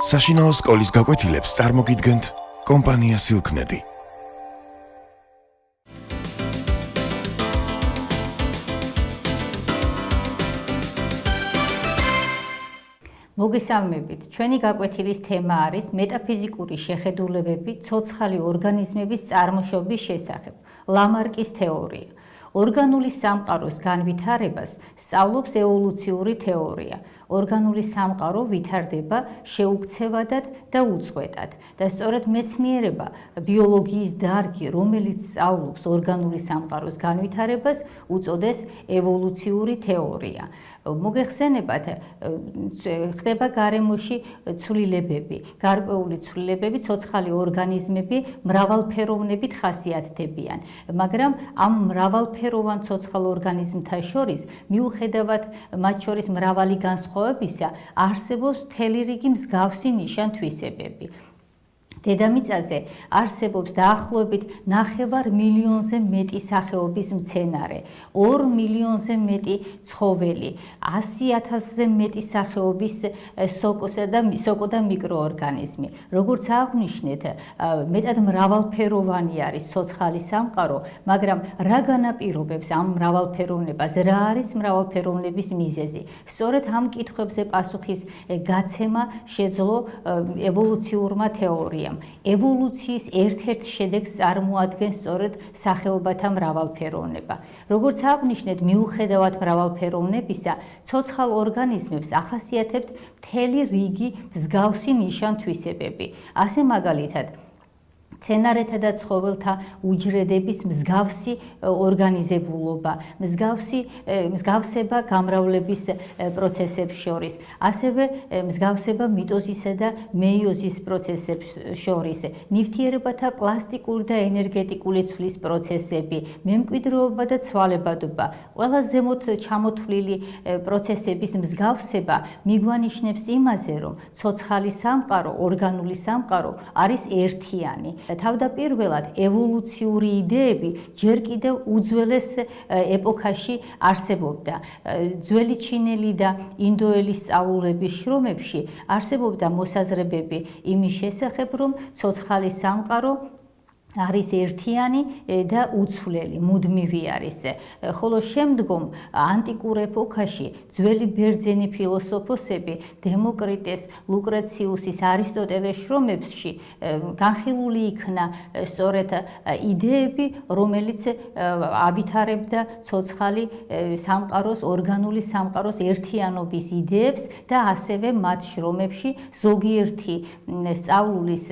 საშინაო სკოლის გაკვეთილებს წარმოგიდგენთ კომპანია Silknet. მოგესალმებით. ჩვენი გაკვეთილის თემა არის მეტაფიზიკური შეხედულებები ცოცხალი ორგანიზმების წარმოშობის შესახებ. ლამარკის თეორია. ორგანული სამყაროს განვითარებას სწავლობს ევოლუციური თეორია. ორგანული სამყარო ვითარდება შეუქცევადად და უწყვეტად და სწორედ მეცნიერება ბიოლოგიის დარგი, რომელიც სწავლობს ორგანული სამყაროს განვითარებას, უწოდეს ევოლუციური თეორია. მოგეხსენებათ, ხდება გარემოში ცვლილებები, გარკვეული ცვლილებები, ცოცხალი ორგანიზმები მრავალფეროვნებით ხასიათდებიან, მაგრამ ამ მრავალფეროვან ცოცხალ ორგანიზმთა შორის, მიუხედავად მათ შორის მრავალი განსხვავებისა, არსებობს მთელი რიგი მსგავსი ნიშან-თვისებები. დედამიწაზე არსებობს დაახლოებით 9 მილიონზე მეტი სახეობის მცენარე, 2 მილიონზე მეტი ცხოველი, 100,000-ზე მეტი სახეობის სოკო და მიკროორგანიზმი. როგორც აღვნიშნეთ, მეტად მრავალფეროვანი არის ცოცხალი სამყარო, მაგრამ რა განაპირობებს ამ მრავალფეროვნებას, რა არის მრავალფეროვნების მიზეზი? სწორედ ამ კითხვებზე პასუხის გაცემა შეძლო ევოლუციურმა თეორიამ. ევოლუციის ერთ-ერთ შედეგს წარმოადგენს სწორედ სახეობათა მრავალფეროვნება. როგორც აღვნიშნეთ, მიუხედავად მრავალფეროვნებისა, ცოცხალ ორგანიზმებს ახასიათებთ მთელი რიგი მსგავსი ნიშან-თვისებები. ასე მაგალითად, მცენარეთა და ცხოველთა უჯრედების მსგავსი ორგანიზებულობა, მსგავსება გამრავლების პროცესებს შორის, ასევე მსგავსება მიტოზისა და მეიოზის პროცესებს შორის, ნივთიერებათა პლასტიკური და ენერგეტიკული ცვლის პროცესები, მემკვიდრეობა და ცვალებადობა. ყველა ზემოთ ჩამოთვლილი პროცესების მსგავსება მიგვანიშნებს იმაზე, რომ ცოცხალი სამყარო, ორგანული სამყარო არის ერთიანი. თავდაპირველად ევოლუციური იდეები ჯერ კიდევ უძველეს ეპოქაში არსებობდა. ძველი ჩინელი და ინდოელი სწავლულების შრომებში არსებობდა მოსაზრებები იმის შესახებ, რომ ცოცხალი სამყარო არის ერთიანი და უცვლელი, მუდმივი არის. ხოლო შემდგომ ანტიკურ ეპოქაში ძველი ბერძენი ფილოსოფოსები დემოკრიტეს, ლუკრეციუსის, არისტოტელეს შრომებში განხილული იქნა სწორედ იდეები, რომელიც ავითარებდა ცოცხალი სამყაროს, ორგანული სამყაროს ერთიანობის იდეებს და ასევე მათ შრომებში ზოგიერთი სწავლულის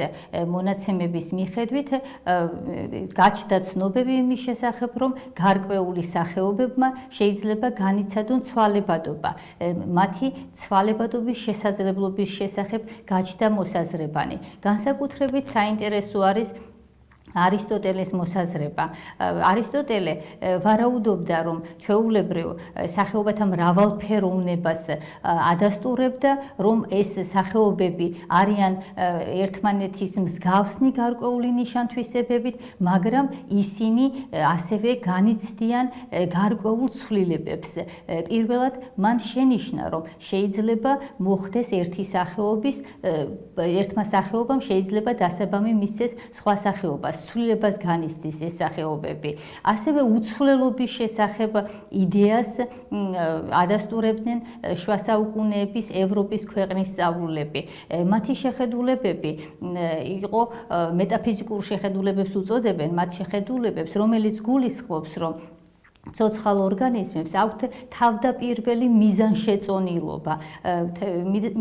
მონაცემების მიხედვით გაჩნდა ცნობები იმის შესახებ, რომ გარკვეული სახეობებმა შეიძლება განიცადონ ცვალებადობა. მათი ცვალებადობის შესაძლებლობის შესახებ გაჩნდა მოსაზრებანი. განსაკუთრებით საინტერესო არის არისტოტელეს მოსაზრება. არისტოტელე ვარაუდობდა, რომ ჩვეულებრივ სახეობათა მრავალფეროვნებას ადასტურებდა, რომ ეს სახეობები არიან ერთმანეთის მსგავსნი გარკვეული ნიშან-თვისებებით, მაგრამ ისინი ასევე განიცდიან გარკვეულ ცვლილებებს. პირველად მან შენიშნა, რომ შეიძლება მოხდეს ერთმა სახეობამ შეიძლება დასაბამი მისცეს სხვა სახეობას. ცვლილებას განიცდის ეს სახეობები. ასევე უცვლელობის შესახებ იდეას ადასტურებდნენ შუა საუკუნეების ევროპის ქვეყნის სწავლულები. მათი შეხედულებები იყო მეტაფიზიკურ შეხედულებებს უწოდებენ, მათ შეხედულებებს, რომელიც გულისხმობს, რომ ცოცხალ ორგანიზმებს აქვთ თავდაპირველი მიზანშეწონილობა.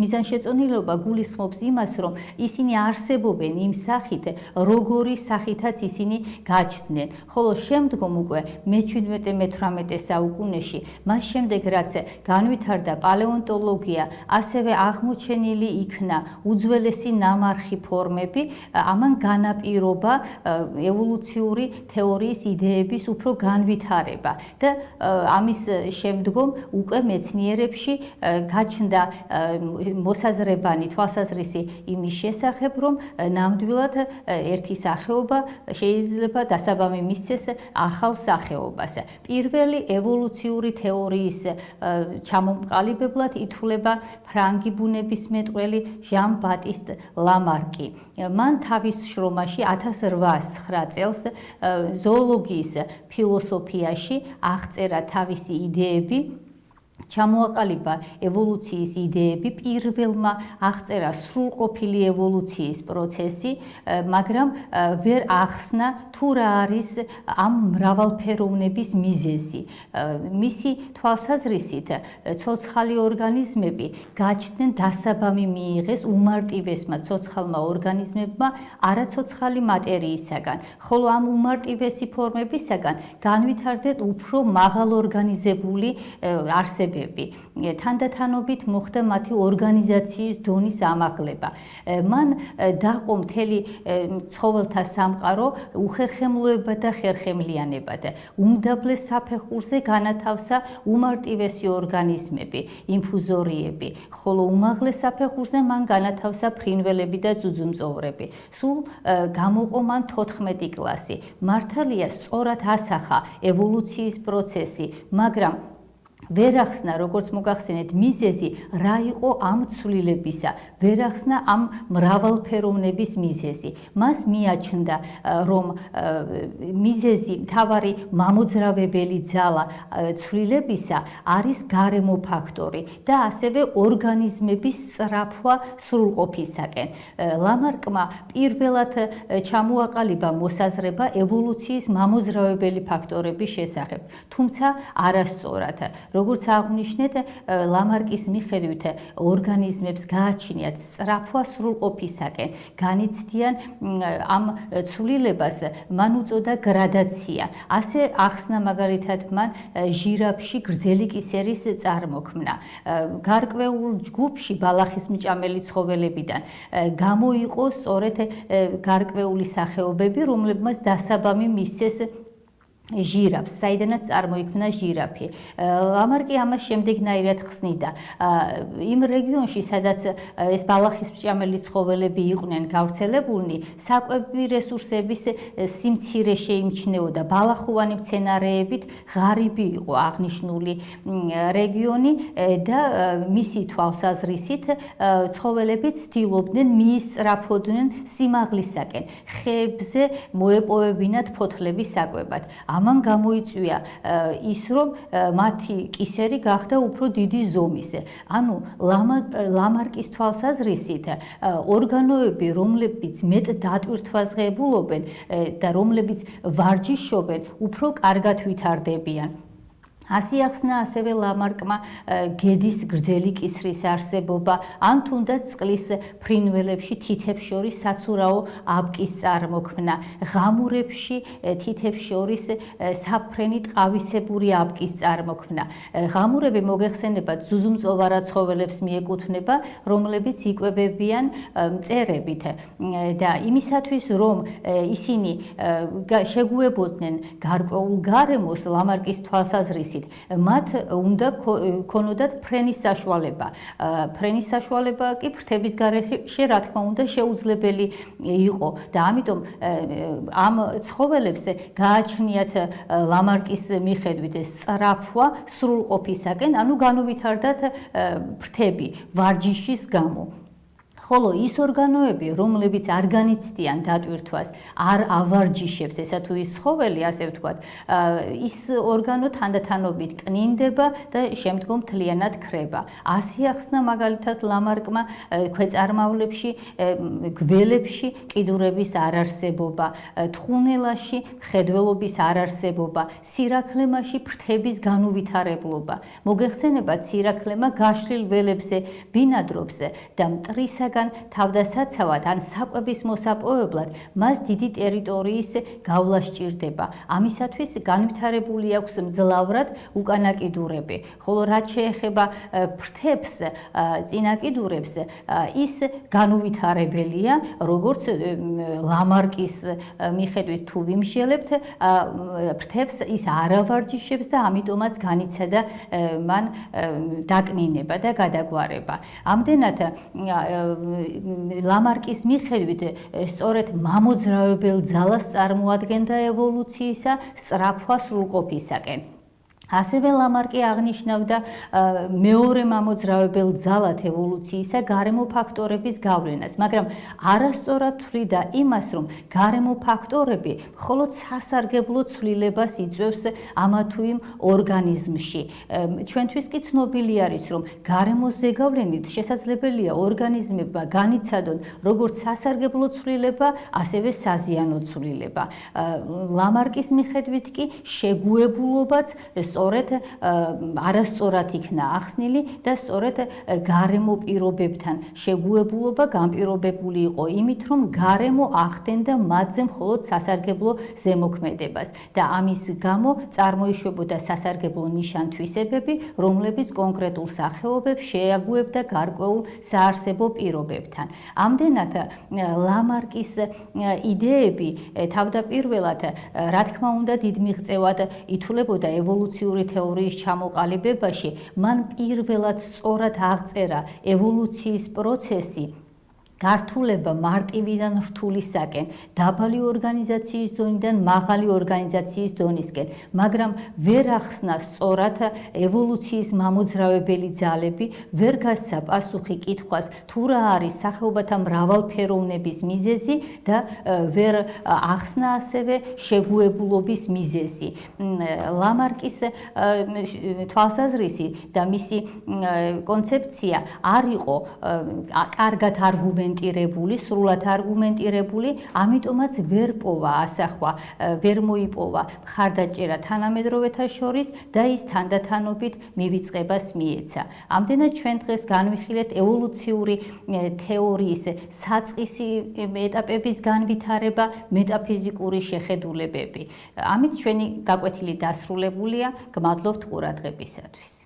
მიზანშეწონილობა გულისხმობს იმას, რომ ისინი არსებობენ იმ სახით, როგორი სახითაც ისინი გაჩნდნენ. ხოლო შემდგომ უკვე მე-17-მე-18 საუკუნეში, მას შემდეგ რაც განვითარდა პალეონტოლოგია, ასევე აღმოჩენილი იქნა უძველესი ნამარხი ფორმები, ამან განაპირობა ევოლუციური თეორიის იდეების უფრო განვითარება. იწება და ამის შემდგომ უკვე მეცნიერებში გაჩნდა მოსაზრებანი თვალსაზრისი იმის შესახებ, რომ ნამდვილად ერთი სახეობა შეიძლება დასაბამი მისცეს ახალ სახეობას. პირველი ევოლუციური თეორიის ჩამომყალიბებლად ითვლება ფრანგი ბუნებისმეტყველი ჟან ბატისტ ლამარკი. მან თავის შრომაში 1809 წელს ზოოლოგიის ფილოსოფიაში აღწერა თავისი იდეები, ჩამოაყალიბა ევოლუციის იდეები, პირველმა აღწერა სრულყოფილი ევოლუციის პროცესი, მაგრამ ვერ ახსნა თუ რა არის ამ მრავალფეროვნების მიზეზი. მისი თვალსაზრისით ცოცხალი ორგანიზმები გაჩნდნენ დასაბამი მიიღეს უმარტივესმა ცოცხალმა ორგანიზმებმა არაცოცხალი მატერიისაგან, ხოლო ამ უმარტივესი ფორმებისაგან განვითარდნენ უფრო მაღალორგანიზებული არსებები. თანდათანობით მოხდა მათი ორგანიზაციის დონის ამაღლება. მან დაყო მთელი ცხოველთა სამყარო უხერხემლოებად და ხერხემლიანებად. უმდაბლეს საფეხურზე განათავსა უმარტივესი ორგანიზმები, ინფუზორიები, ხოლო უმაღლეს საფეხურზე მან განათავსა ფრინველები და ძუძუმწოვრები. სულ გამოყო მან 14 კლასი. მართალია, სწორად ასახა ევოლუციის პროცესი, მაგრამ ვერ ახსნა, როგორც მოგახსენეთ, მიზეზი რა იყო ამ ცვლილებისა, ვერ ახსნა ამ მრავალფეროვნების მიზეზი. მას მიაჩნდა, რომ მიზეზი, მთავარი მამოძრავებელი ძალა ცვლილებისა არის გარემო ფაქტორი და ასევე ორგანიზმების სწრაფვა სრულყოფისაკენ. ლამარკმა პირველად ჩამოაყალიბა მოსაზრება ევოლუციის მამოძრავებელი ფაქტორების შესახებ, თუმცა არასწორად. როგორც აღნიშნეთ, ლამარკის მიხედვით ორგანიზმებს გააჩნიათ სწრაფვა სრულყოფისაკენ, განიცდიან ამ ცვლილებას, მან უწოდა გრადაცია. ასე ახსნა მაგალითად მან ჟირაფში გრძელი კისერის წარმოქმნა. გარკვეულ ჯგუფში ბალახისმჭამელი ცხოველებიდან გამოიყო სწორედ გარკვეული სახეობები, რომლებმაც დასაბამი მისცეს ჟირაფს, საიდანაც წარმოიქმნა ჟირაფი. ლამარკი ამას შემდეგნაირად ხსნიდა. იმ რეგიონში, სადაც ეს ბალახისმჭამელი ცხოველები იყვნენ გავრცელებულნი, საკვები რესურსების სიმცირე შეიმჩნეოდა. ბალახოვანი მცენარეებით ღარიბი იყო აღნიშნული რეგიონი და მისი თვალსაზრისით ცხოველები ცდილობდნენ მიისწრაფოდნენ სიმაღლისაკენ, ხეებზე მოეპოვებინათ ფოთლების საკვებად. ამან გამოიწვია ის, რომ მათი კისერი გახდა უფრო დიდი ზომის. ანუ ლამარკის თვალსაზრისით ორგანოები, რომლებიც მეტ დატვირთვას ღებულობენ და რომლებიც ვარჯიშობენ, უფრო კარგად ვითარდებიან. ასე ახსნა ასევე ლამარკმა გედის გრძელი კისრის არსებობა, ან თუნდაც წყლის ფრინველებში თითებს შორის საცურაო აბკის წარმოქმნა, ღამურებში თითებს შორის საფრენი ტყავისებური აბკის წარმოქმნა. ღამურები მოგეხსენებათ ძუძუმწოვარა ცხოველებს მიეკუთვნება, რომლებიც იკვებებიან მწერებით და იმისათვის, რომ ისინი შეგუებოდნენ გარკვეულ გარემოს, ლამარკის თვალსაზრისით მათ უნდა ქონოდათ ფრენის საშუალება. ფრენის საშუალება კი ფრთების გარეშე რა თქმა უნდა შეუძლებელი იყო და ამიტომ ამ ცხოველებს გააჩნიათ ლამარკის მიხედვით სწრაფვა სრულყოფისაკენ, ანუ განუვითარდათ ფრთები ვარჯიშის გამო. ხოლო ის ორგანოები, რომლებიც არ განიცდიან დატვირთვას, არ ავარჯიშებს, ესა თუ ის ცხოველი, ასე ვთქვათ, ის ორგანო თანდათანობით კნინდება და შემდგომ მთლიანად ქრება. ასე ახსნა მაგალითად ლამარკმა ქვეწარმავლებში, გველებში კიდურების არარსებობა, თხუნელაში მხედველობის არარსებობა, სირაქლემაში ფრთების განუვითარებლობა. მოგეხსენებათ, სირაქლემა გაშლილ ველებზე ბინადრობს და მტრისაგან ტერიტორიისგან თავდასაცავად ან საკვების მოსაპოვებლად მას დიდი ტერიტორიის გავლა სჭირდება. ამისათვის განვითარებული აქვს მძლავრად უკანა კიდურები, ხოლო რაც შეეხება ფრთებს, წინა კიდურებს, ის განუვითარებელია, როგორც ლამარკის მიხედვით თუ ვიმსჯელებთ, ფრთებს ის არ ავარჯიშებს და ამიტომაც განიცადა მან დაკნინება და გადაგვარება. ამდენად ლამარკის მიხედვით სწორედ მამოძრავებელ ძალას წარმოადგენდა ევოლუციისა სწრაფვა სრულყოფისაკენ. ასევე ლამარკი აღნიშნავდა მეორე მამოძრავებელ ძალად ევოლუციისა გარემო ფაქტორების გავლენას, მაგრამ არასწორად თვლიდა იმას, რომ გარემო ფაქტორები მხოლოდ სასარგებლო ცვლილებას იწვევს ამა თუ იმ ორგანიზმში. ჩვენთვის კი ცნობილი არის, რომ გარემოს ზეგავლენით შესაძლებელია ორგანიზმებმა განიცადონ როგორც სასარგებლო ცვლილება, ასევე საზიანო ცვლილება. ლამარკის მიხედვით კი შეგუებულობაც სწორედ არასწორად იქნა ახსნილი და სწორედ გარემო პირობებთან შეგუებულობა განპირობებული იყო იმით, რომ გარემო ახდენდა მათზე მხოლოდ სასარგებლო ზემოქმედებას და ამის გამო წარმოიშვებოდა სასარგებლო ნიშან-თვისებები, რომლებიც კონკრეტულ სახეობებს შეაგუებდა გარკვეულ საარსებო პირობებთან. ამდენად ლამარკის იდეები თავდაპირველად, რა თქმა უნდა, დიდ მიღწევად ითვლებოდა ევოლუციური თეორიის ჩამოყალიბებაში, მან პირველად სწორად აღწერა ევოლუციის პროცესი გართულება მარტივიდან რთულისაკენ, დაბალი ორგანიზაციის დონიდან მაღალი ორგანიზაციის დონისკენ, მაგრამ ვერ ახსნა სწორად ევოლუციის მამოძრავებელი ძალები, ვერ გასცა პასუხი კითხვას, თუ რა არის სახეობათა მრავალფეროვნების მიზეზი და ვერ ახსნა ასევე შეგუებულობის მიზეზი. ლამარკის თვალსაზრისი და მისი კონცეფცია არ იყო კარგად არგუმენტირებული, სრულად არგუმენტირებული, ამიტომაც ვერ პოვა ასახვა, ვერ მოიპოვა მხარდაჭერა თანამედროვეთა შორის და ის თანდათანობით მივიწყებას მიეცა. ამდენად ჩვენ დღეს განვიხილეთ ევოლუციური თეორიის საწყისი ეტაპების განვითარება, მეტაფიზიკური შეხედულებები. ამით ჩვენი გაკვეთილი დასრულებულია. გმადლობთ ყურადღებისათვის.